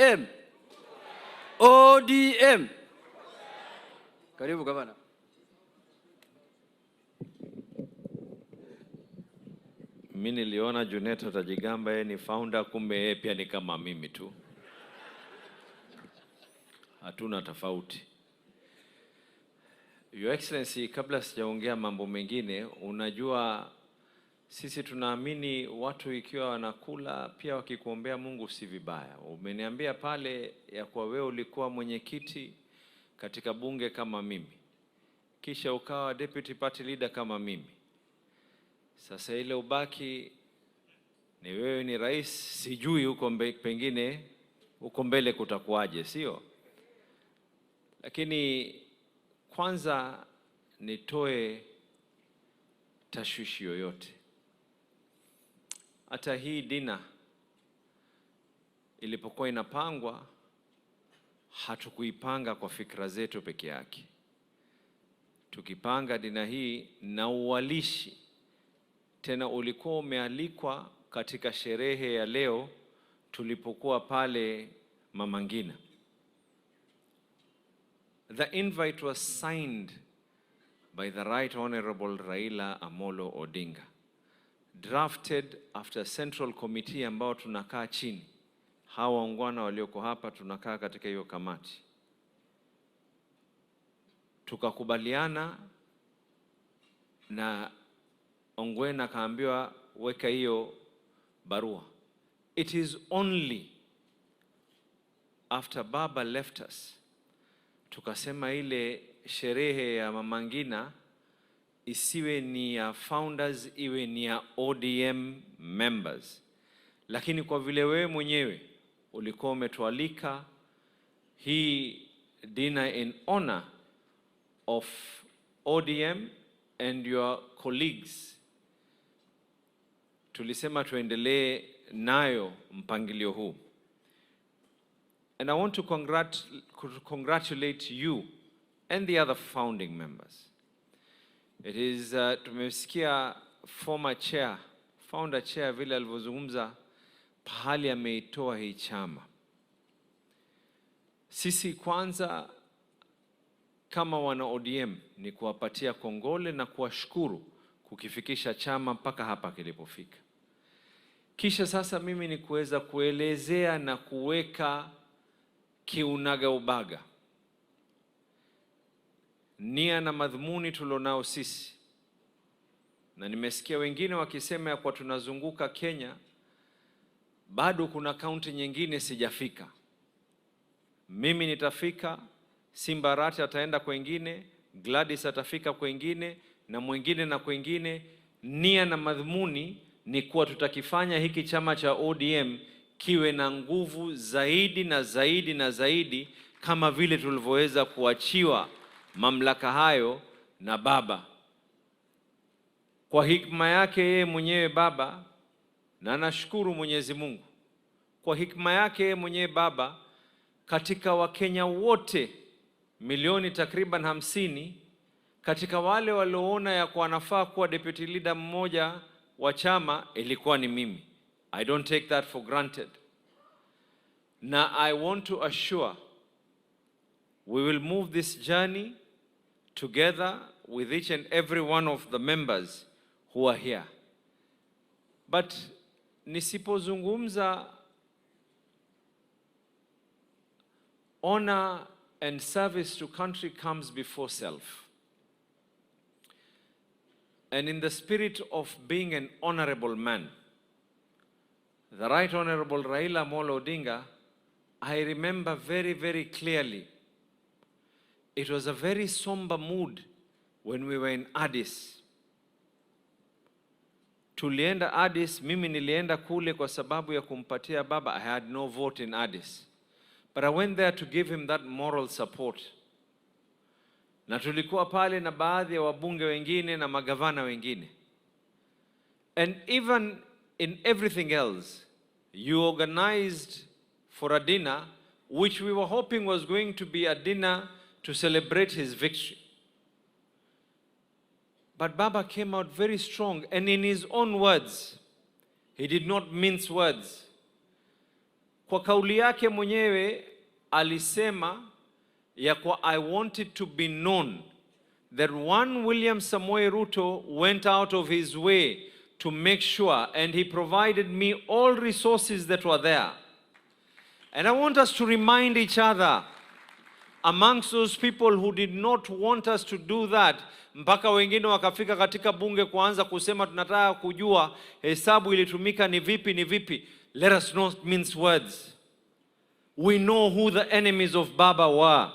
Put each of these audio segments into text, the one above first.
ODM. ODM. Karibu gavana. Mimi niliona Junet atajigamba yeye ni founder, kumbe yeye pia ni kama mimi tu. Hatuna tofauti. Your Excellency, kabla sijaongea mambo mengine, unajua sisi tunaamini watu ikiwa wanakula pia wakikuombea Mungu si vibaya. Umeniambia pale ya kwa wewe ulikuwa mwenyekiti katika bunge kama mimi, kisha ukawa deputy party leader kama mimi. Sasa ile ubaki ni wewe ni rais, sijui huko pengine huko mbele kutakuwaje, sio? Lakini kwanza nitoe tashwishi yoyote. Hata hii dina ilipokuwa inapangwa, hatukuipanga kwa fikra zetu peke yake. Tukipanga dina hii na uwalishi, tena ulikuwa umealikwa katika sherehe ya leo tulipokuwa pale Mama Ngina. The invite was signed by the Right Honorable Raila Amolo Odinga, drafted after Central Committee ambao tunakaa chini. Hawa waungwana walioko hapa tunakaa katika hiyo kamati. Tukakubaliana na Ongwena kaambiwa weka hiyo barua. It is only after Baba left us tukasema ile sherehe ya Mama Ngina isiwe ni ya founders, iwe ni ya ODM members. Lakini kwa vile wewe mwenyewe ulikuwa umetualika hii dinner in honor of ODM and your colleagues, tulisema tuendelee nayo mpangilio huu. And I want to congratulate you and the other founding members. It is, tumesikia founder chair vile alivyozungumza pahali ameitoa hii chama. Sisi kwanza kama wana ODM ni kuwapatia kongole na kuwashukuru kukifikisha chama mpaka hapa kilipofika. Kisha sasa mimi ni kuweza kuelezea na kuweka kiunaga ubaga nia na madhumuni tulionao sisi. Na nimesikia wengine wakisema ya kwa tunazunguka Kenya, bado kuna kaunti nyingine sijafika. Mimi nitafika, Simbarati ataenda kwengine, Gladys atafika kwengine, na mwingine na kwengine. Nia na madhumuni ni kuwa tutakifanya hiki chama cha ODM kiwe na nguvu zaidi na zaidi na zaidi, kama vile tulivyoweza kuachiwa mamlaka hayo na Baba. Kwa hikma yake yeye mwenyewe Baba, na nashukuru Mwenyezi Mungu kwa hikma yake yeye mwenyewe Baba, katika Wakenya wote milioni takriban 50, katika wale walioona ya kuwa nafaa kuwa deputy leader mmoja wa chama, ilikuwa ni mimi. I don't take that for granted. Na I want to assure we will move this journey together with each and every one of the members who are here. But nisipozungumza honor and service to country comes before self. And in the spirit of being an honorable man, the Right Honorable Raila Amolo Odinga, I remember very, very clearly, it was a very somber mood when we were in Addis. Tulienda Addis, mimi nilienda kule kwa sababu ya kumpatia Baba. I had no vote in Addis, but I went there to give him that moral support. Na tulikuwa pale na baadhi ya wabunge wengine na magavana wengine. And even in everything else, you organized for a dinner which we were hoping was going to be a dinner to celebrate his victory. But Baba came out very strong, and in his own words, he did not mince words. kwa kauli yake mwenyewe alisema ya kwa I want it to be known that one William Samoei Ruto went out of his way to make sure, and he provided me all resources that were there. And I want us to remind each other, amongst those people who did not want us to do that, mpaka wengine wakafika katika bunge kuanza kusema tunataka kujua hesabu ilitumika ni vipi. Let us not mince words. We know who the enemies of Baba were.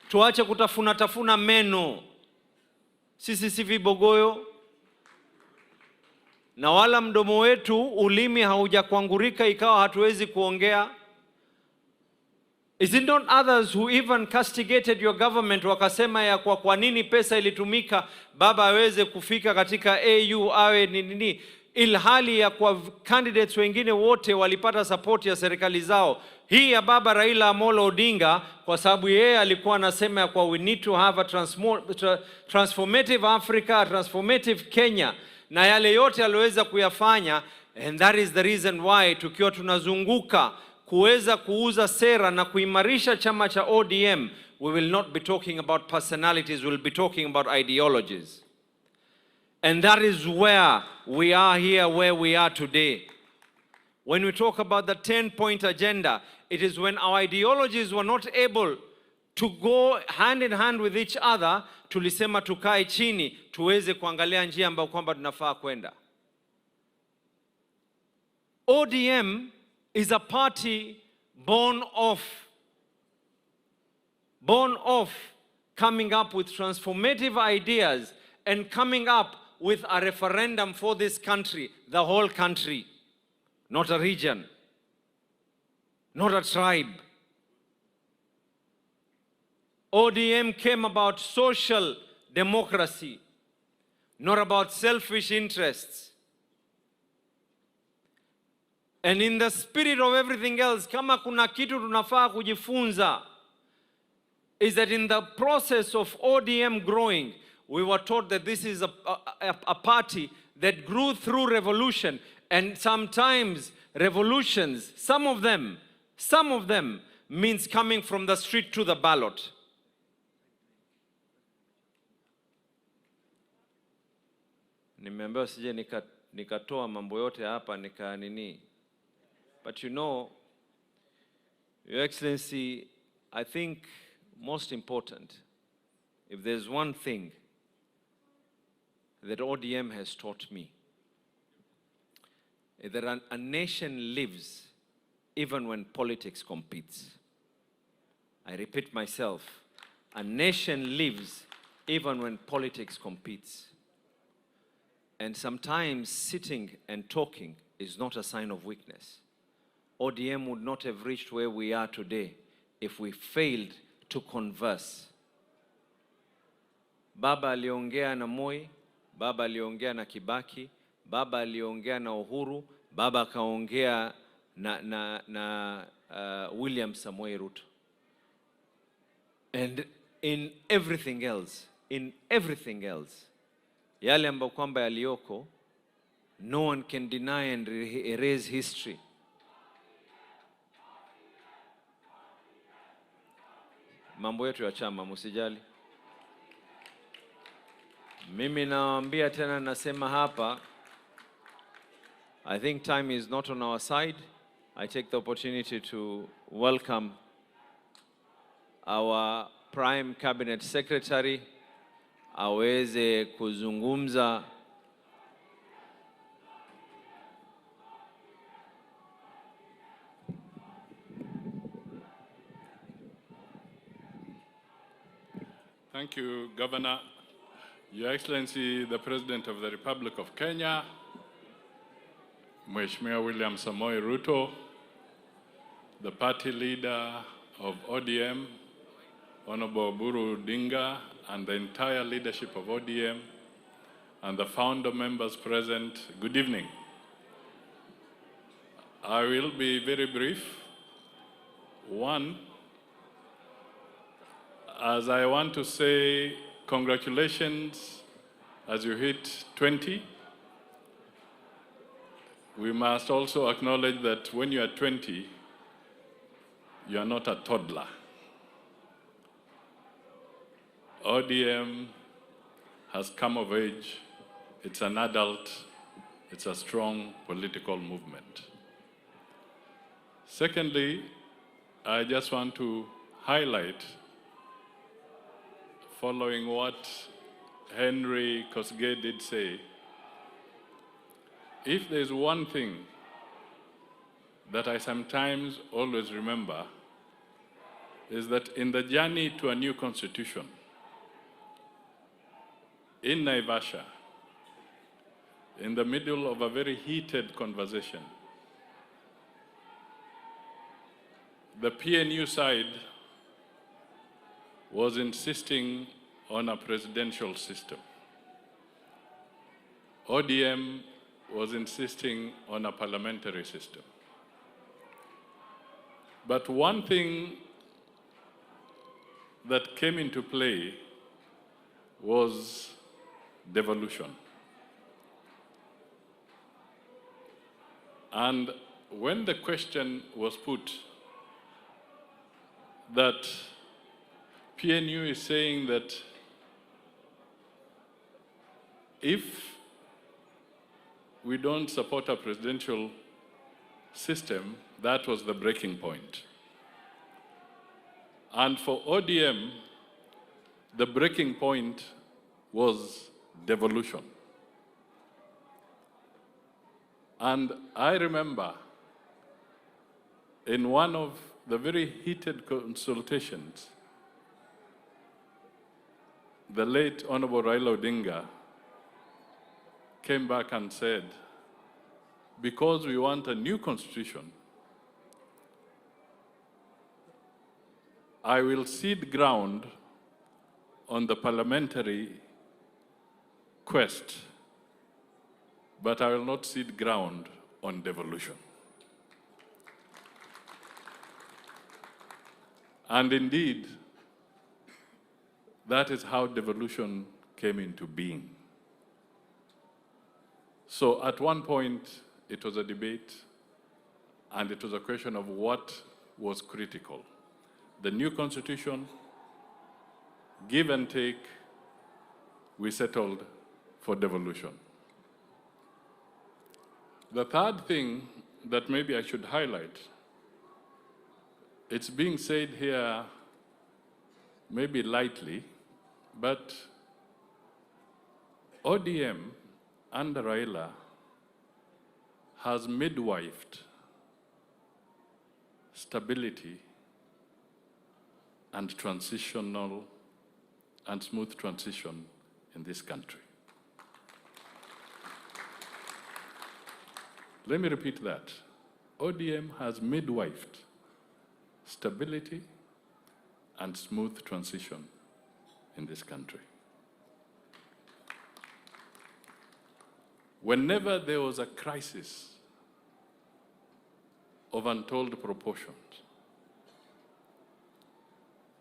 Tuache kutafuna meno. Sisi si vibogoyo. Na wala mdomo wetu ulimi haujakwangurika ikawa hatuwezi kuongea. Is it not others who even castigated your government wakasema ya kwa nini pesa ilitumika Baba aweze kufika katika AU awe nini, ilhali ya kwa candidates wengine wote walipata support ya serikali zao. Hii ya Baba Raila Amolo Odinga kwa sababu yeye alikuwa anasema ya kwa we need to have a transformative Africa, a transformative Kenya, na yale yote aliweza kuyafanya, and that is the reason why tukiwa tunazunguka kuweza kuuza sera na kuimarisha chama cha ODM, we will not be talking about personalities, we will be talking about ideologies. And that is where we are here, where we are today. When we talk about the 10-point agenda, it is when our ideologies were not able to go hand in hand with each other, tulisema tukae chini, tuweze kuangalia njia ambayo kwamba tunafaa kwenda. ODM is a party born of coming up with transformative ideas and coming up with a referendum for this country, the whole country, not a region, not a tribe. ODM came about social democracy, not about selfish interests. And in the spirit of everything else, kama kuna kitu tunafaa kujifunza, is that in the process of ODM growing, we were taught that this is a party that grew through revolution, and sometimes revolutions, some of them means coming from the street to the ballot. Nimeambiwa sije nikatoa mambo yote hapa nini. But you know, Your Excellency, I think most important, if there's one thing that ODM has taught me, is that a nation lives even when politics competes. I repeat myself, a nation lives even when politics competes. And sometimes sitting and talking is not a sign of weakness. ODM would not have reached where we are today if we failed to converse. Baba aliongea na Moi, Baba aliongea na Kibaki, Baba aliongea na Uhuru, Baba kaongea na William Samoei Ruto. And in everything else, yale ambayo kwamba yaliyoko, no one can deny and erase history. Mambo yetu ya chama msijali. Mimi nawaambia tena, nasema hapa, I think time is not on our side. I take the opportunity to welcome our Prime Cabinet Secretary aweze kuzungumza. Thank you, Governor. Your Excellency, the President of the Republic of Kenya, Mheshimiwa William Samoei Ruto, the party leader of ODM, Honorable Oburu Odinga, and the entire leadership of ODM, and the founder members present, good evening. I will be very brief. One, as I want to say congratulations as you hit 20. we must also acknowledge that when you are 20, you are not a toddler. ODM has come of age. It's an adult. It's a strong political movement. Secondly, I just want to highlight, following what Henry Kosgei did say, if there's one thing that I sometimes always remember, is that in the journey to a new constitution, in Naivasha, in the middle of a very heated conversation, the PNU side was insisting on a presidential system. ODM was insisting on a parliamentary system. But one thing that came into play was devolution. And when the question was put that PNU is saying that if we don't support a presidential system, that was the breaking point. And for ODM, the breaking point was devolution. And I remember in one of the very heated consultations, the late Honorable Raila Odinga came back and said, because we want a new constitution, I will cede ground on the parliamentary quest, but I will not cede ground on devolution. And indeed, that is how devolution came into being. So at one point, it was a debate, and it was a question of what was critical. The new constitution, give and take, we settled for devolution. The third thing that maybe I should highlight, it's being said here maybe lightly, but ODM under Raila has midwifed stability and transitional and smooth transition in this country. Let me repeat that. ODM has midwifed stability and smooth transition in this country. Whenever there was a crisis of untold proportions,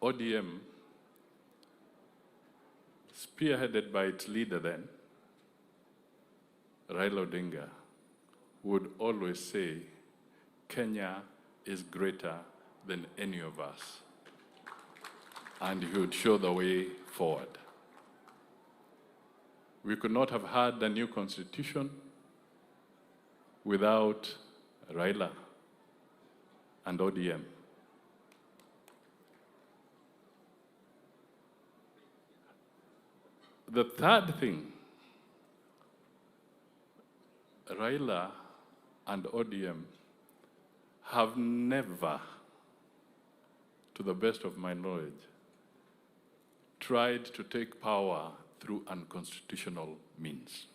ODM, spearheaded by its leader then, Raila Odinga, would always say, Kenya is greater than any of us. And he would show the way forward. We could not have had a new constitution without Raila and ODM. The third thing, Raila and ODM have never, to the best of my knowledge, tried to take power through unconstitutional means.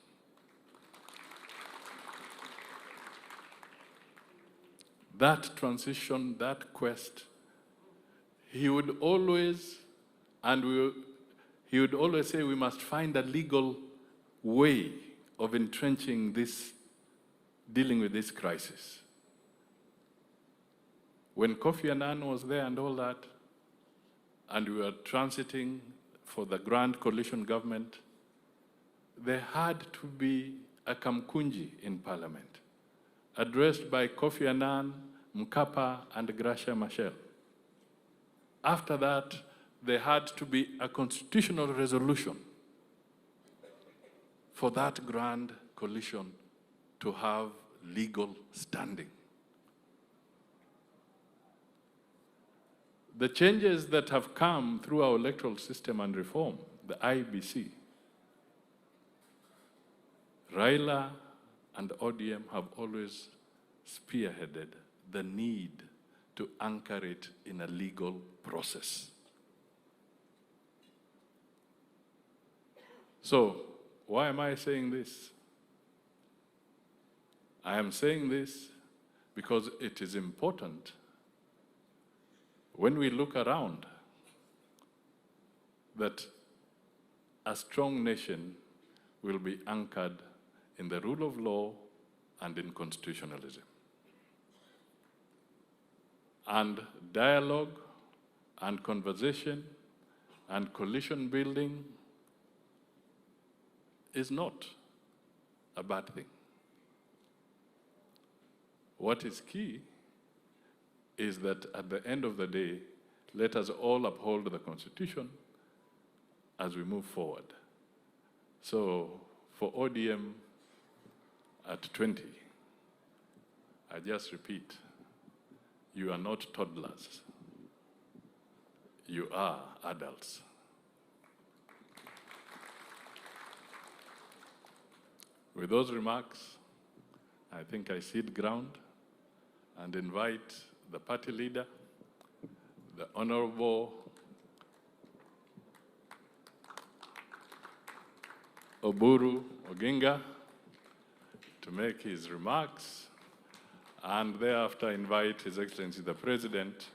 That transition, that quest, he would always say we must find a legal way of entrenching this, dealing with this crisis. When Kofi Annan was there and all that, and we were transiting for the grand coalition government, there had to be a kamkunji in parliament addressed by Kofi Annan, Mkapa, and Gracia Machel. After that, there had to be a constitutional resolution for that grand coalition to have legal standing. The changes that have come through our electoral system and reform, the IBC, Raila and ODM have always spearheaded the need to anchor it in a legal process. So, why am I saying this? I am saying this because it is important when we look around that a strong nation will be anchored in the rule of law and in constitutionalism. And dialogue and conversation and coalition building is not a bad thing. What is key is that at the end of the day, let us all uphold the Constitution as we move forward. So for ODM at 20, I just repeat, you are not toddlers. You are adults. With those remarks, I think I cede ground and invite the party leader, the Honorable Oburu Oginga, to make his remarks, and thereafter invite His Excellency the President